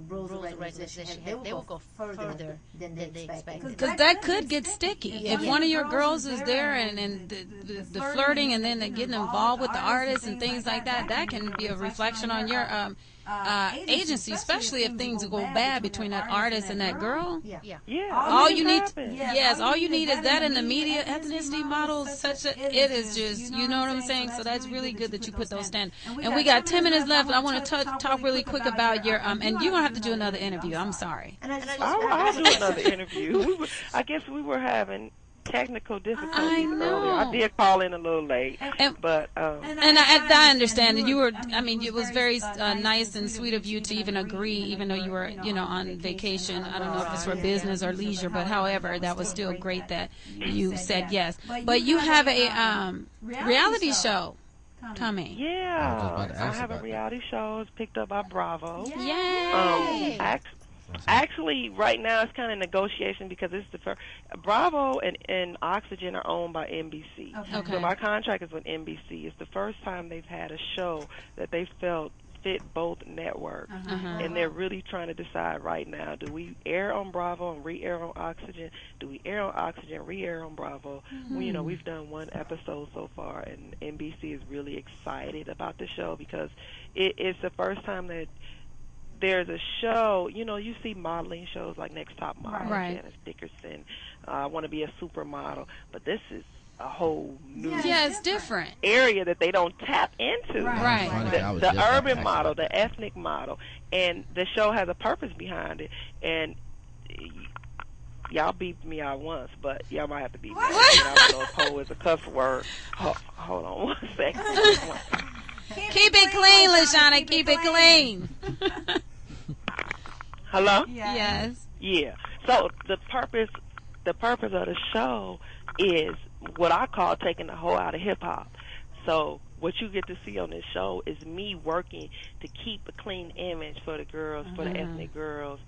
rules and regulations that she had, they will go further than they expected. Because that could get sticky. If one of your girls is there and the flirting and then they're getting involved with the artists and things like that, that can be a reflection on your agency, especially if things go bad between that artist and that girl. All you need, all you need is that in the media. Ethnicity models, it is just, you know what I'm saying. So that's really good that you put those standards. And we got 10 minutes left. I want to talk really quick about your and you're gonna have to do another interview. I'm sorry. I'll do another interview. I guess we were having technical difficulties earlier. I did call in a little late, but and I understand that you were. I mean, it was very nice and sweet of you to even agree, even though you were, on vacation. I don't know if it's for business or leisure, but however, that was still great that you said yes. But you have a reality show coming. Yeah, I have a reality show. It's picked up by Bravo. Yay! Actually, right now it's kind of negotiation because it's the first. Bravo and Oxygen are owned by NBC. Okay. So my contract is with NBC. It's the first time they've had a show that they felt fit both networks, and they're really trying to decide right now: do we air on Bravo and re-air on Oxygen? Do we air on Oxygen, re-air on Bravo? We've done one episode so far, and NBC is really excited about the show because it's the first time that there's a show, you see modeling shows like Next Top Model, Janice Dickerson, I Want to Be a Supermodel, but this is a whole new it's different area that they don't tap into. Right. The urban model, the ethnic model, and the show has a purpose behind it. And y'all beeped me out once, but y'all might have to beep me out. I don't know if "ho" is a cuss word. Hold on 1 second. Keep it clean, LaShawnna. Keep it clean. Hello? Yes. Yeah. So the purpose of the show is what I call taking the hoe out of hip hop. So what you get to see on this show is me working to keep a clean image for the girls, for the ethnic girls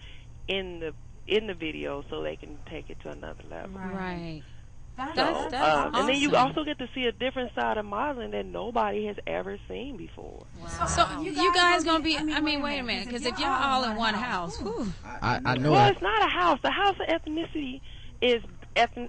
in the video, so they can take it to another level. Right. That's awesome. And then you awesome. also get to see a different side of modeling that nobody has ever seen before. Wow. So you guys gonna be? I mean, wait a minute, because if y'all all in one house, I know. Well, it's not a house. The House of Ethnicity is that's the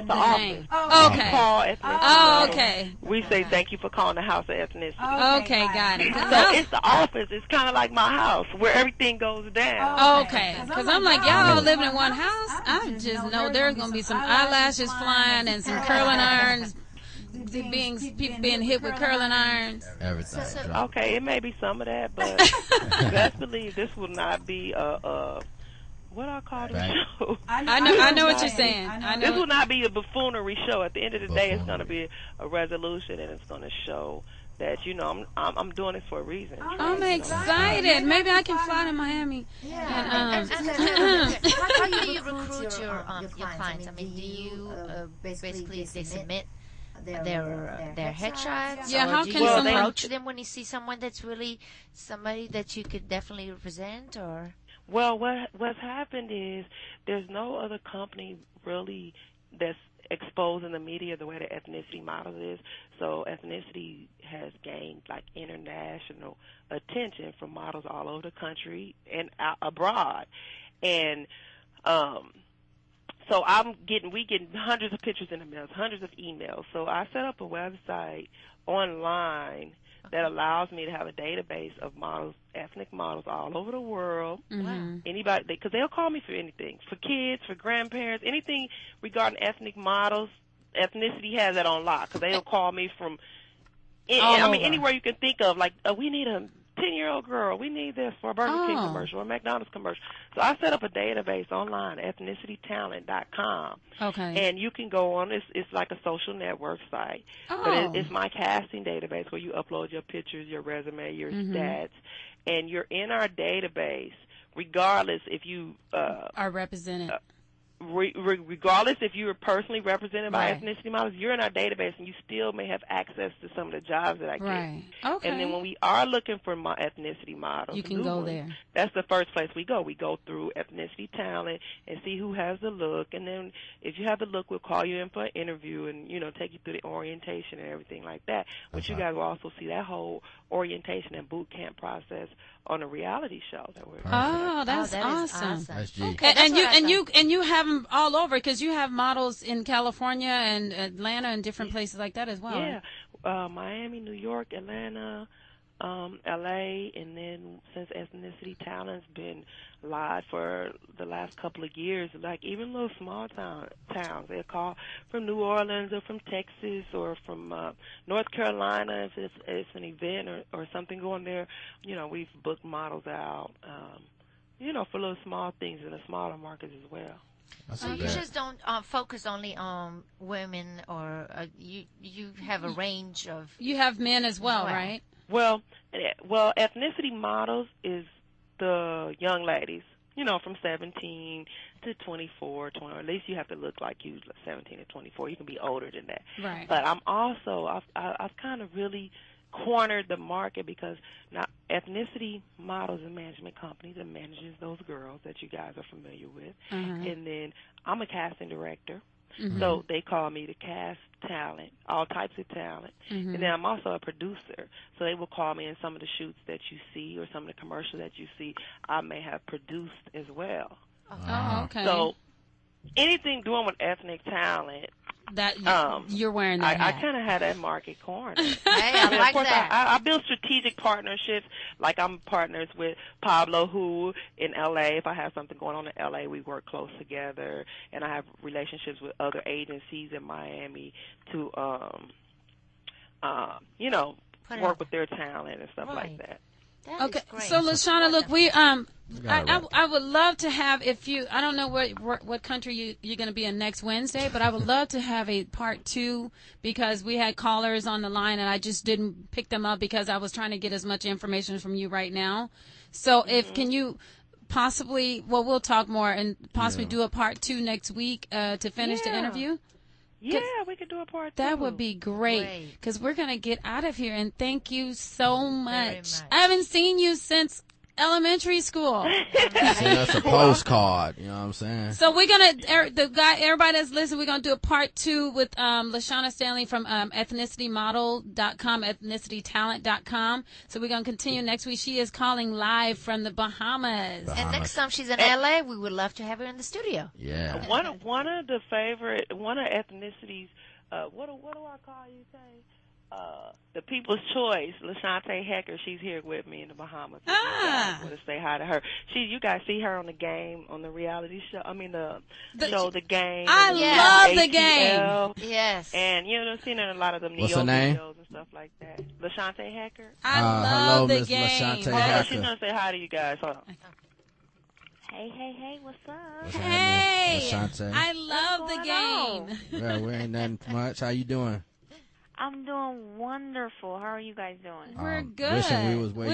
office. Oh, okay. Call ethnicity. Oh, okay. We say thank you for calling the House of Ethnicity. Okay, got it. So it's the office. It's kind of like my house where everything goes down. Okay, because I'm like, y'all all living in one house. I just know there's gonna be some eyelashes flying and some curling irons. People being hit with curling irons. Everything. Okay, it may be some of that, but best believe this will not be a what I call the show. I know what you're saying. This will not be a buffoonery show. At the end of the day, it's going to be a resolution, and it's going to show that I'm doing this for a reason. I'm excited. Maybe I can fly to Miami. Yeah. How do you recruit your clients? I mean, do you basically they submit their headshots? Yeah, how do can you someone approach them when you see someone that's really somebody that you could definitely represent? Or well, what's happened is there's no other company really that's exposed in the media the way the ethnicity model is. So ethnicity has gained like international attention from models all over the country and abroad, and so we get hundreds of pictures in the mail, hundreds of emails. So I set up a website online that allows me to have a database of models, ethnic models all over the world. Mm-hmm. Anybody, because they'll call me for anything, for kids, for grandparents, anything regarding ethnic models. Ethnicity has that on lock because they'll call me from, anywhere you can think of. Like, we need a 10-year-old girl. We need this for a Burger King commercial or a McDonald's commercial. So I set up a database online, ethnicitytalent.com. Okay. And you can go on. It's like a social network site. But it's my casting database where you upload your pictures, your resume, your stats, and you're in our database regardless if you are represented. regardless if you were personally represented by Right. ethnicity models, you're in our database and you still may have access to some of the jobs that I get. Right. Okay. And then when we are looking for ethnicity models, You can new go ones, there. that's the first place we go. We go through ethnicity talent and see who has the look. And then if you have the look, we'll call you in for an interview and, take you through the orientation and everything like that. But you guys will also see that whole orientation and boot camp process on a reality show that we're Oh, that's that is awesome. That's G. Okay, that's And what I thought. you have them all over because you have models in California and Atlanta and different places like that as well. Yeah, Miami, New York, Atlanta, L.A., and then since Ethnicity Talent's been live for the last couple of years, like even little small towns, they'll call from New Orleans or from Texas or from North Carolina if it's an event or something going there. We've booked models out, for little small things in the smaller markets as well. So you just don't focus only on women, or you have a range of. You have men as well, right? Well, ethnicity models is the young ladies, from 17 to 24, 20. At least you have to look like you 17 to 24. You can be older than that. Right. But I'm also I've kind of really cornered the market because now ethnicity models and management companies that manages those girls that you guys are familiar with, and then I'm a casting director. So they call me to cast talent, all types of talent. And then I'm also a producer. So they will call me in some of the shoots that you see or some of the commercials that you see, I may have produced as well. Oh, okay. So anything doing with ethnic talent, that you're wearing that I hat. kind of had that market cornered. Hey, I like of course, that. I build strategic partnerships. Like I'm partners with Pablo, who in L.A., if I have something going on in L.A., we work close together. And I have relationships with other agencies in Miami to, work with their talent and stuff like that. Okay, so LaShawnna, look, I would love to have, I don't know what country you're going to be in next Wednesday, but I would love to have a part 2 because we had callers on the line and I just didn't pick them up because I was trying to get as much information from you right now. So can you possibly, we'll talk more and possibly do a part 2 next week to finish the interview? Yeah, we could do a part 2. That would be great because we're going to get out of here. And thank you so much. I haven't seen you since elementary school. That's a postcard. You know what I'm saying? So we're going to, everybody that's listening, we're going to do a part 2 with LaShawnna Stanley from ethnicityModel.com, ethnicitytalent.com. So we're going to continue next week. She is calling live from the Bahamas. And next time she's in LA, we would love to have her in the studio. Yeah. One of ethnicities, what do I call you, say? The People's Choice, LaShawnna Hecker, she's here with me in the Bahamas. I want to say hi to her. You guys see her on the game, on the reality show. I mean, the show, The Game. I love The Game. Yes. And, seen her in a lot of them What's her name? videos and stuff like that. LaShawnna Hecker. I love The Game. LaShawnna Hold on, Hecker. she's going to say hi to you guys. Hold on. Hey, what's up? Hey, LaShawnna? I love The Game. Yeah, we ain't nothing much. How you doing? I'm doing wonderful. How are you guys doing? We're good. Wishing we was where you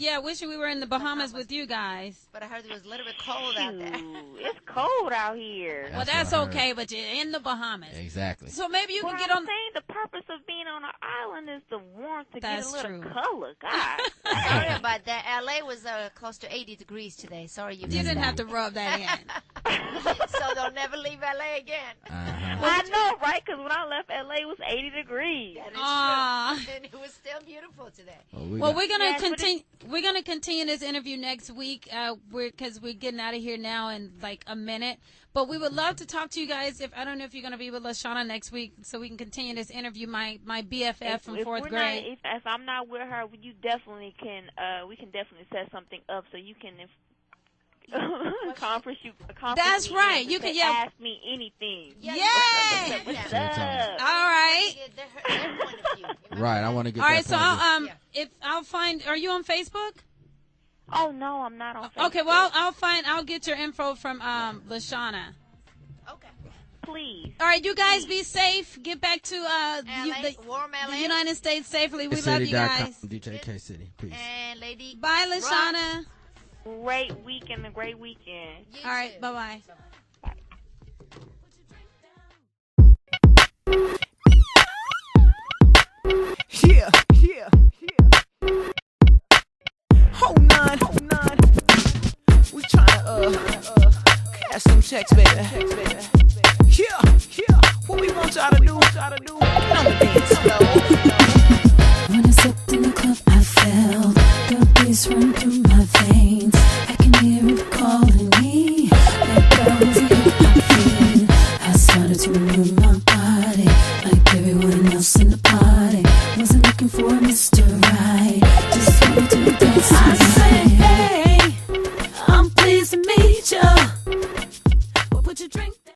at. Wishing we were in the Bahamas with you guys. But I heard it was a little bit cold out there. It's cold out here. Well, that's okay, but you're in the Bahamas. Exactly. So maybe you can get I'm on. saying the purpose of being on an island is the warmth to That's get a little true. color. God. Sorry about that. LA was close to 80 degrees today. Sorry you You didn't have to rub that in. So don't never leave LA again. I know, right? Because when I left LA, it was 80 degrees. That is true. And it was still beautiful today. Well, we're gonna continue. We're gonna continue this interview next week. Because we're getting out of here now in like a minute. But we would love to talk to you guys. I don't know if you're gonna be with LaShawnna next week, so we can continue this interview. My BFF from fourth grade. If I'm not with her, you definitely can. We can definitely set something up so you can. Conference. That's right. You can ask me anything. Yay! What's up? All right. Right. I want to get. All right. So I'll find. Are you on Facebook? Oh no, I'm not on Facebook. Okay. Well, I'll get your info from LaShawnna. Okay. Please. All right. You guys be safe. Get back to warm LA. the United States safely. We love you guys. DJ K City. Peace. And lady. Bye, LaShawnna. Great week and a great weekend. All right. Bye-bye. Yeah, yeah, yeah. Hold on. We tryna cash some checks, baby. Yeah. What we want y'all to do? Get on the dance floor. When I stepped in the club, I felt the bass run through my veins. I can hear it calling me. That girl was a hip-hop fiend. I started to move my body like everyone else in the party.